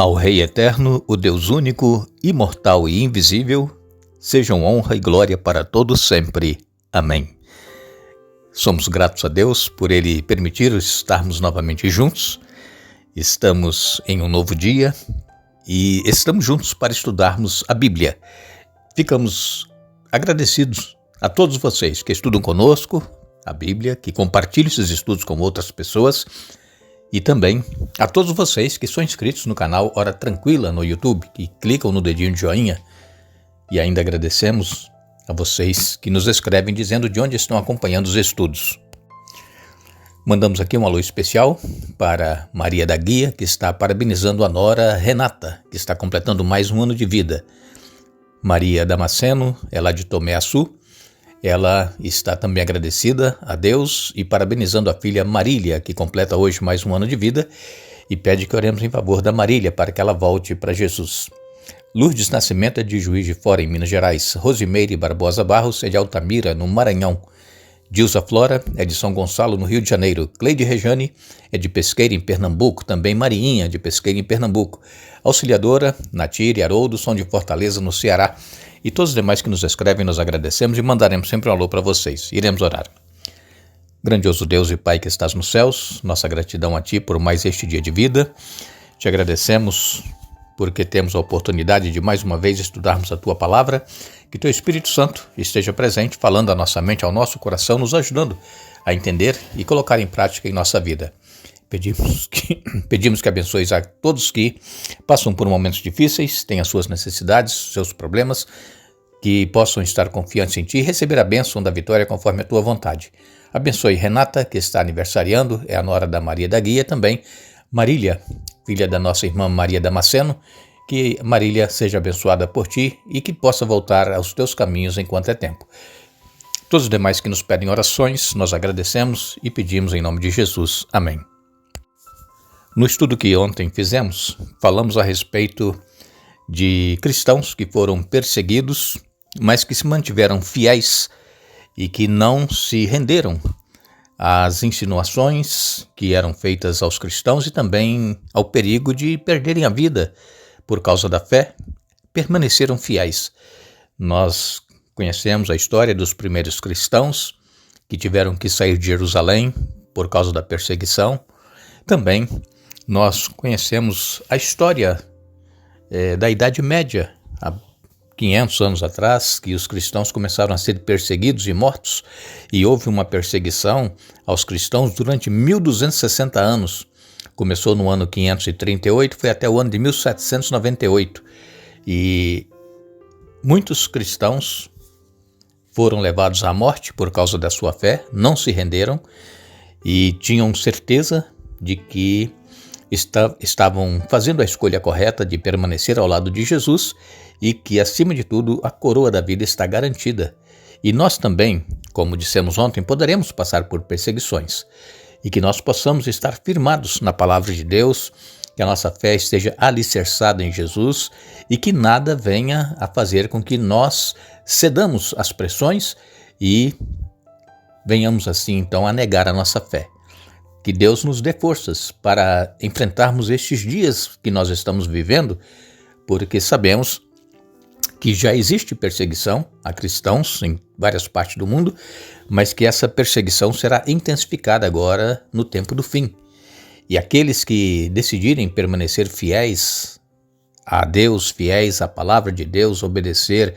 Ao Rei Eterno, o Deus único, imortal e invisível, sejam honra e glória para todos sempre. Amém. Somos gratos a Deus por Ele permitir estarmos novamente juntos. Estamos em um novo dia e estamos juntos para estudarmos a Bíblia. Ficamos agradecidos a todos vocês que estudam conosco a Bíblia, que compartilham esses estudos com outras pessoas, e também a todos vocês que são inscritos no canal Hora Tranquila no YouTube, que clicam no dedinho de joinha. E ainda agradecemos a vocês que nos escrevem dizendo de onde estão acompanhando os estudos. Mandamos aqui um alô especial para Maria da Guia, que está parabenizando a nora Renata, que está completando mais um ano de vida. Maria Damasceno, ela é de Tomé Açu. Ela está também agradecida a Deus e parabenizando a filha Marília, que completa hoje mais um ano de vida, e pede que oremos em favor da Marília para que ela volte para Jesus. Lourdes Nascimento é de Juiz de Fora, em Minas Gerais. Rosimeire Barbosa Barros é de Altamira, no Maranhão. Dilsa Flora é de São Gonçalo, no Rio de Janeiro. Cleide Rejane é de Pesqueira, em Pernambuco. Também Mariinha, de Pesqueira, em Pernambuco. Auxiliadora, Natir e Haroldo são de Fortaleza, no Ceará. E todos os demais que nos escrevem, nós agradecemos e mandaremos sempre um alô para vocês. Iremos orar. Grandioso Deus e Pai que estás nos céus, nossa gratidão a Ti por mais este dia de vida. Te agradecemos porque temos a oportunidade de mais uma vez estudarmos a Tua Palavra. Que Teu Espírito Santo esteja presente, falando à nossa mente, ao nosso coração, nos ajudando a entender e colocar em prática em nossa vida. Pedimos que abençoes a todos que passam por momentos difíceis, têm as suas necessidades, seus problemas, que possam estar confiantes em Ti e receber a bênção da vitória conforme a Tua vontade. Abençoe Renata, que está aniversariando, é a nora da Maria da Guia, também Marília, filha da nossa irmã Maria Damasceno, que Marília seja abençoada por Ti e que possa voltar aos Teus caminhos enquanto é tempo. Todos os demais que nos pedem orações, nós agradecemos e pedimos em nome de Jesus. Amém. No estudo que ontem fizemos, falamos a respeito de cristãos que foram perseguidos, mas que se mantiveram fiéis e que não se renderam às insinuações que eram feitas aos cristãos e também ao perigo de perderem a vida por causa da fé, permaneceram fiéis. Nós conhecemos a história dos primeiros cristãos que tiveram que sair de Jerusalém por causa da perseguição. Também nós conhecemos a história da Idade Média, há 500 anos atrás, que os cristãos começaram a ser perseguidos e mortos, e houve uma perseguição aos cristãos durante 1260 anos. Começou no ano 538, foi até o ano de 1798, e muitos cristãos foram levados à morte por causa da sua fé, não se renderam e tinham certeza de que estavam fazendo a escolha correta de permanecer ao lado de Jesus e que, acima de tudo, a coroa da vida está garantida. E nós também, como dissemos ontem, poderemos passar por perseguições e que nós possamos estar firmados na palavra de Deus, que a nossa fé esteja alicerçada em Jesus e que nada venha a fazer com que nós cedamos às pressões e venhamos assim então a negar a nossa fé. Que Deus nos dê forças para enfrentarmos estes dias que nós estamos vivendo, porque sabemos que já existe perseguição a cristãos em várias partes do mundo, mas que essa perseguição será intensificada agora no tempo do fim. E aqueles que decidirem permanecer fiéis a Deus, fiéis à palavra de Deus, obedecer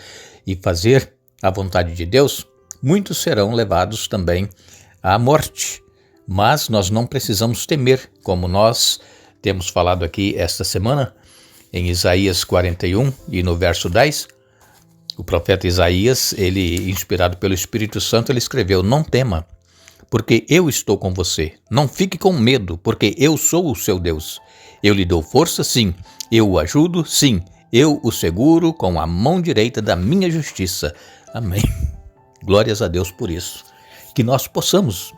e fazer a vontade de Deus, muitos serão levados também à morte. Mas nós não precisamos temer, como nós temos falado aqui esta semana, em Isaías 41 e no verso 10, o profeta Isaías, ele, inspirado pelo Espírito Santo, ele escreveu: "Não tema, porque eu estou com você. Não fique com medo, porque eu sou o seu Deus. Eu lhe dou força, sim. Eu o ajudo, sim. Eu o seguro com a mão direita da minha justiça." Amém. Glórias a Deus por isso. Que nós possamos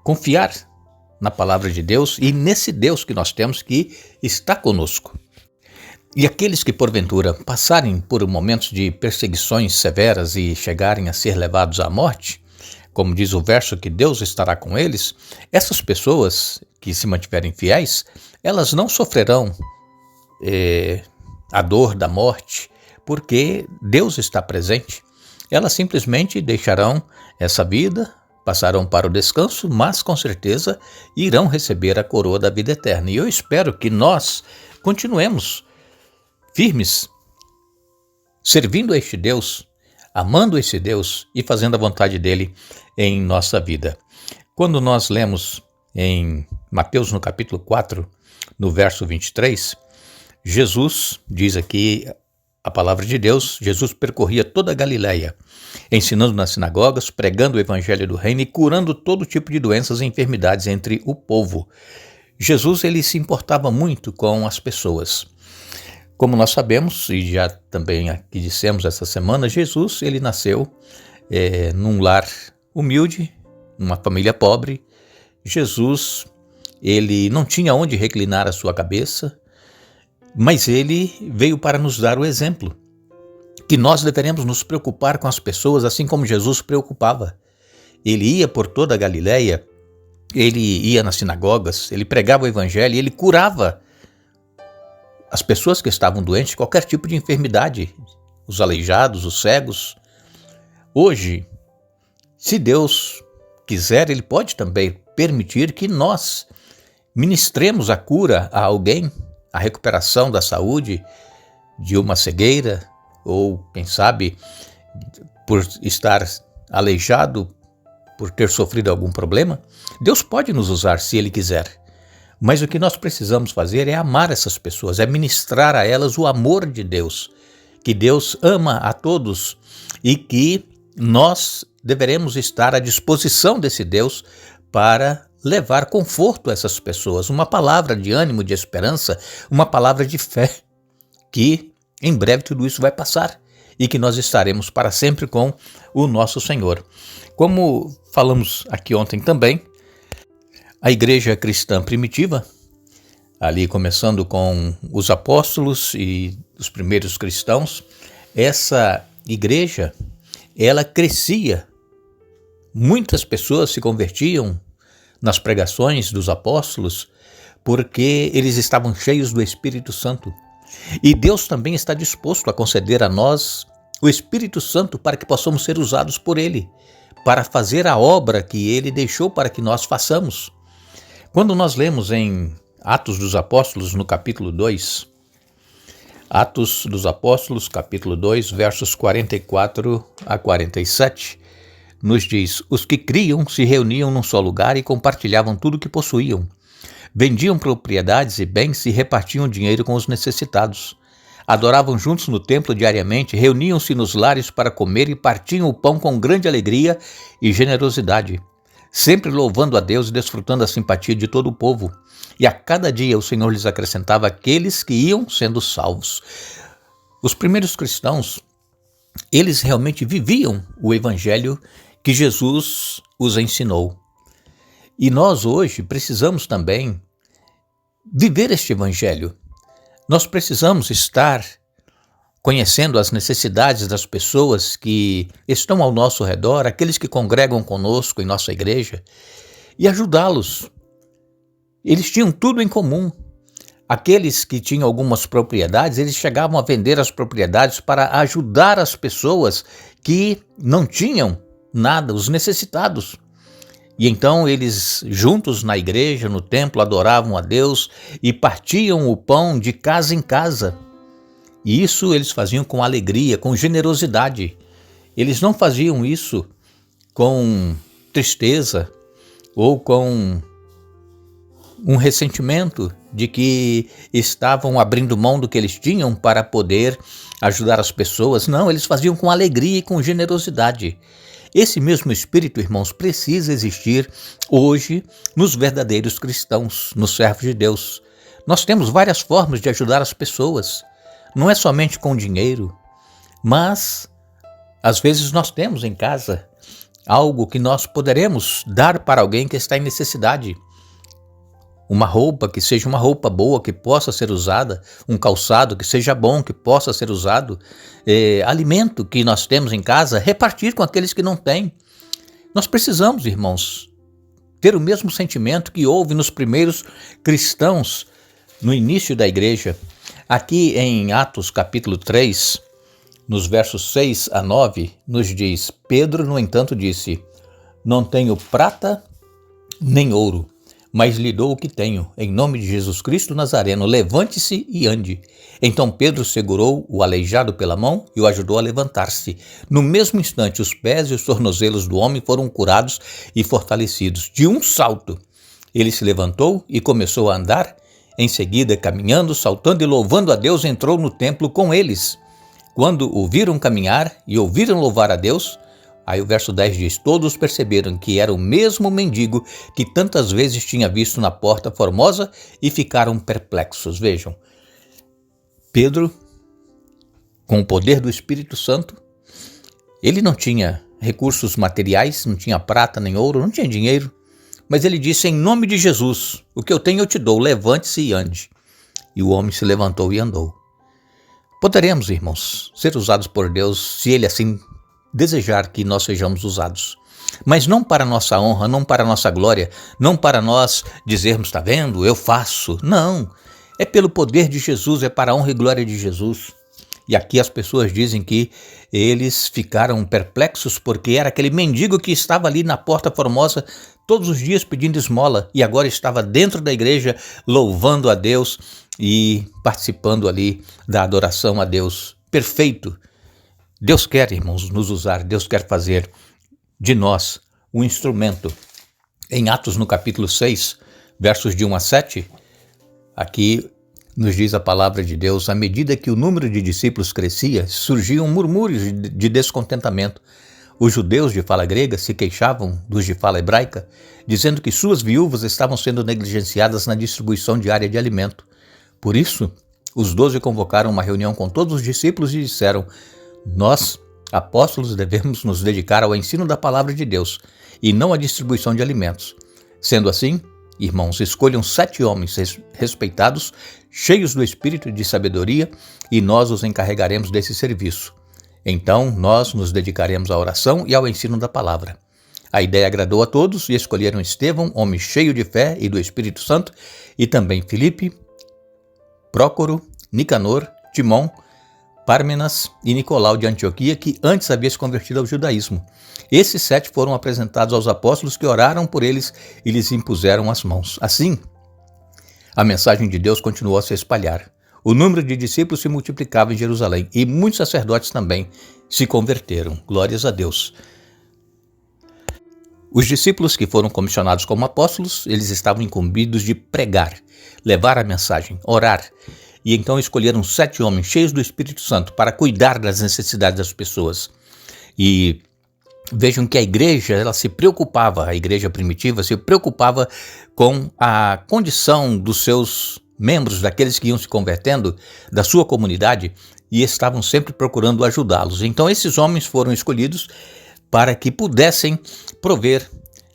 confiar na palavra de Deus e nesse Deus que nós temos que está conosco. E aqueles que porventura passarem por momentos de perseguições severas e chegarem a ser levados à morte, como diz o verso que Deus estará com eles, essas pessoas que se mantiverem fiéis, elas não sofrerão a dor da morte, porque Deus está presente. Elas simplesmente deixarão essa vida, passarão para o descanso, mas com certeza irão receber a coroa da vida eterna. E eu espero que nós continuemos firmes, servindo a este Deus, amando esse Deus e fazendo a vontade dele em nossa vida. Quando nós lemos em Mateus no capítulo 4, no verso 23, Jesus, diz aqui a palavra de Deus, Jesus percorria toda a Galileia, ensinando nas sinagogas, pregando o evangelho do reino e curando todo tipo de doenças e enfermidades entre o povo. Jesus, ele se importava muito com as pessoas. Como nós sabemos, e já também aqui dissemos essa semana, Jesus, ele nasceu num lar humilde, numa família pobre. Jesus, ele não tinha onde reclinar a sua cabeça, mas ele veio para nos dar o exemplo, que nós deveremos nos preocupar com as pessoas assim como Jesus se preocupava. Ele ia por toda a Galileia, ele ia nas sinagogas, ele pregava o evangelho e ele curava as pessoas que estavam doentes de qualquer tipo de enfermidade, os aleijados, os cegos. Hoje, se Deus quiser, ele pode também permitir que nós ministremos a cura a alguém, a recuperação da saúde de uma cegueira, ou quem sabe por estar aleijado, por ter sofrido algum problema. Deus pode nos usar se ele quiser, mas o que nós precisamos fazer é amar essas pessoas, é ministrar a elas o amor de Deus, que Deus ama a todos e que nós deveremos estar à disposição desse Deus para levar conforto a essas pessoas, uma palavra de ânimo, de esperança, uma palavra de fé, que em breve tudo isso vai passar e que nós estaremos para sempre com o nosso Senhor. Como falamos aqui ontem também, a igreja cristã primitiva, ali começando com os apóstolos e os primeiros cristãos, essa igreja, ela crescia, muitas pessoas se convertiam nas pregações dos apóstolos, porque eles estavam cheios do Espírito Santo. E Deus também está disposto a conceder a nós o Espírito Santo para que possamos ser usados por Ele, para fazer a obra que Ele deixou para que nós façamos. Quando nós lemos em Atos dos Apóstolos, no capítulo 2, Atos dos Apóstolos, capítulo 2, versos 44 a 47, nos diz: os que criam se reuniam num só lugar e compartilhavam tudo o que possuíam. Vendiam propriedades e bens e repartiam dinheiro com os necessitados. Adoravam juntos no templo diariamente, reuniam-se nos lares para comer e partiam o pão com grande alegria e generosidade, sempre louvando a Deus e desfrutando a simpatia de todo o povo. E a cada dia o Senhor lhes acrescentava aqueles que iam sendo salvos. Os primeiros cristãos, eles realmente viviam o evangelho que Jesus os ensinou. E nós hoje precisamos também viver este evangelho. Nós precisamos estar conhecendo as necessidades das pessoas que estão ao nosso redor, aqueles que congregam conosco em nossa igreja, e ajudá-los. Eles tinham tudo em comum. Aqueles que tinham algumas propriedades, eles chegavam a vender as propriedades para ajudar as pessoas que não tinham nada, os necessitados. E então eles, juntos na igreja, no templo, adoravam a Deus e partiam o pão de casa em casa. E isso eles faziam com alegria, com generosidade. Eles não faziam isso com tristeza ou com um ressentimento de que estavam abrindo mão do que eles tinham para poder ajudar as pessoas. Não, eles faziam com alegria e com generosidade. Esse mesmo espírito, irmãos, precisa existir hoje nos verdadeiros cristãos, nos servos de Deus. Nós temos várias formas de ajudar as pessoas. Não é somente com dinheiro, mas às vezes nós temos em casa algo que nós poderemos dar para alguém que está em necessidade. Uma roupa que seja uma roupa boa, que possa ser usada, um calçado que seja bom, que possa ser usado, alimento que nós temos em casa, repartir com aqueles que não têm. Nós precisamos, irmãos, ter o mesmo sentimento que houve nos primeiros cristãos, no início da igreja. Aqui em Atos capítulo 3, nos versos 6 a 9, nos diz: Pedro, no entanto, disse: Não tenho prata nem ouro, mas lhe dou o que tenho. Em nome de Jesus Cristo Nazareno, levante-se e ande. Então Pedro segurou o aleijado pela mão e o ajudou a levantar-se. No mesmo instante, os pés e os tornozelos do homem foram curados e fortalecidos. De um salto, ele se levantou e começou a andar. Em seguida, caminhando, saltando e louvando a Deus, entrou no templo com eles. Quando o viram caminhar e ouviram louvar a Deus, aí o verso 10 diz: Todos perceberam que era o mesmo mendigo que tantas vezes tinha visto na porta formosa e ficaram perplexos. Vejam, Pedro, com o poder do Espírito Santo, ele não tinha recursos materiais, não tinha prata nem ouro, não tinha dinheiro, mas ele disse: em nome de Jesus, o que eu tenho eu te dou, levante-se e ande. E o homem se levantou e andou. Poderemos, irmãos, ser usados por Deus se Ele assim desejar que nós sejamos usados. Mas não para nossa honra, não para nossa glória, não para nós dizermos: está vendo, eu faço. Não, é pelo poder de Jesus, é para a honra e glória de Jesus. E aqui as pessoas dizem que eles ficaram perplexos porque era aquele mendigo que estava ali na porta formosa todos os dias pedindo esmola e agora estava dentro da igreja louvando a Deus e participando ali da adoração a Deus. Perfeito. Deus quer, irmãos, nos usar, Deus quer fazer de nós um instrumento. Em Atos, no capítulo 6, versos de 1 a 7, aqui nos diz a palavra de Deus: à medida que o número de discípulos crescia, surgiam murmúrios de descontentamento. Os judeus de fala grega se queixavam dos de fala hebraica, dizendo que suas viúvas estavam sendo negligenciadas na distribuição diária de alimento. Por isso, os 12 convocaram uma reunião com todos os discípulos e disseram: nós, apóstolos, devemos nos dedicar ao ensino da palavra de Deus e não à distribuição de alimentos. Sendo assim, irmãos, escolham 7 homens respeitados, cheios do espírito e de sabedoria, e nós os encarregaremos desse serviço. Então, nós nos dedicaremos à oração e ao ensino da palavra. A ideia agradou a todos e escolheram Estevão, homem cheio de fé e do Espírito Santo, e também Filipe, Prócoro, Nicanor, Timon, Pármenas e Nicolau de Antioquia, que antes havia se convertido ao judaísmo. Esses 7 foram apresentados aos apóstolos, que oraram por eles e lhes impuseram as mãos. Assim, a mensagem de Deus continuou a se espalhar. O número de discípulos se multiplicava em Jerusalém e muitos sacerdotes também se converteram. Glórias a Deus. Os discípulos que foram comissionados como apóstolos, eles estavam incumbidos de pregar, levar a mensagem, orar. E então escolheram 7 homens cheios do Espírito Santo para cuidar das necessidades das pessoas. E vejam que a igreja, ela se preocupava, a igreja primitiva se preocupava com a condição dos seus membros, daqueles que iam se convertendo, da sua comunidade, e estavam sempre procurando ajudá-los. Então esses homens foram escolhidos para que pudessem prover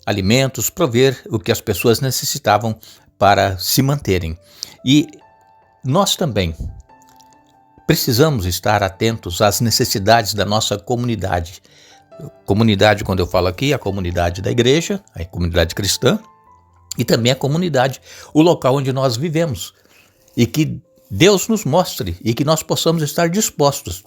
alimentos, prover o que as pessoas necessitavam para se manterem. E nós também precisamos estar atentos às necessidades da nossa comunidade. Comunidade, quando eu falo aqui, a comunidade da igreja, a comunidade cristã, e também a comunidade, o local onde nós vivemos. E que Deus nos mostre e que nós possamos estar dispostos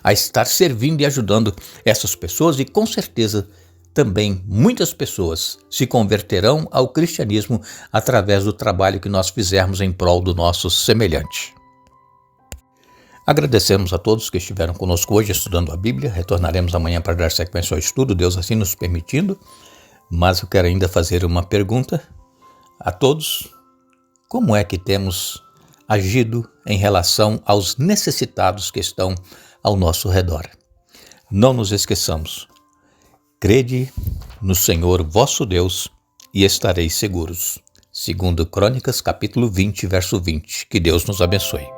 a estar servindo e ajudando essas pessoas, e com certeza também muitas pessoas se converterão ao cristianismo através do trabalho que nós fizermos em prol do nosso semelhante. Agradecemos a todos que estiveram conosco hoje estudando a Bíblia. Retornaremos amanhã para dar sequência ao estudo, Deus assim nos permitindo. Mas eu quero ainda fazer uma pergunta a todos: como é que temos agido em relação aos necessitados que estão ao nosso redor? Não nos esqueçamos: crede no Senhor vosso Deus e estareis seguros. 2 Crônicas, capítulo 20, verso 20. Que Deus nos abençoe.